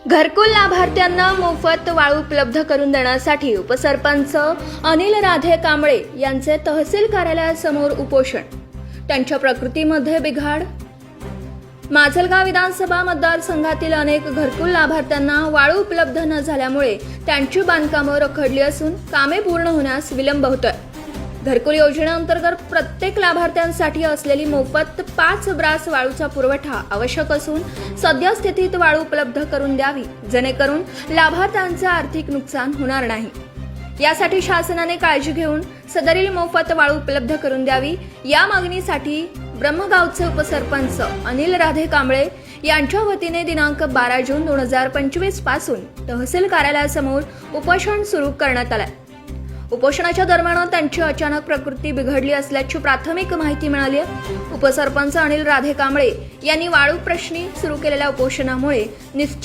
घरकुल लाभार्थ्यांना मोफत वाळू उपलब्ध करून देण्यासाठी उपसरपंच अनिल राधे कांबळे यांचे तहसील कार्यालयासमोर उपोषण. त्यांच्या प्रकृतीमध्ये बिघाड. माजलगाव विधानसभा मतदारसंघातील अनेक घरकुल लाभार्थ्यांना वाळू उपलब्ध न झाल्यामुळे त्यांची बांधकामं रखडली असून कामे पूर्ण होण्यास विलंब होतोय. घरकुल योजनेअंतर्गत प्रत्येक लाभार्थ्यांसाठी असलेली मोफत 5 ब्रास वाळूचा पुरवठा आवश्यक असून सद्यस्थितीत वाळू उपलब्ध करून द्यावी, जेणेकरून लाभार्थ्यांचे आर्थिक नुकसान होणार नाही. यासाठी शासनाने काळजी घेऊन सदरील मोफत वाळू उपलब्ध करून द्यावी. या मागणीसाठी ब्रह्मगावचे उपसरपंच अनिल राधे कांबळे यांच्या वतीने दिनांक 12 जून 2025 पासून तहसील कार्यालयासमोर उपोषण सुरू करण्यात आले. उपोषणाच्या दरम्यान त्यांची अचानक प्रकृती बिघडली असल्याची प्राथमिक माहिती मिळाली आहे. उपसरपंच अनिल राधे कांबळे यांनी वाळू प्रश्नी सुरू केलेल्या उपोषणामुळे निश्चित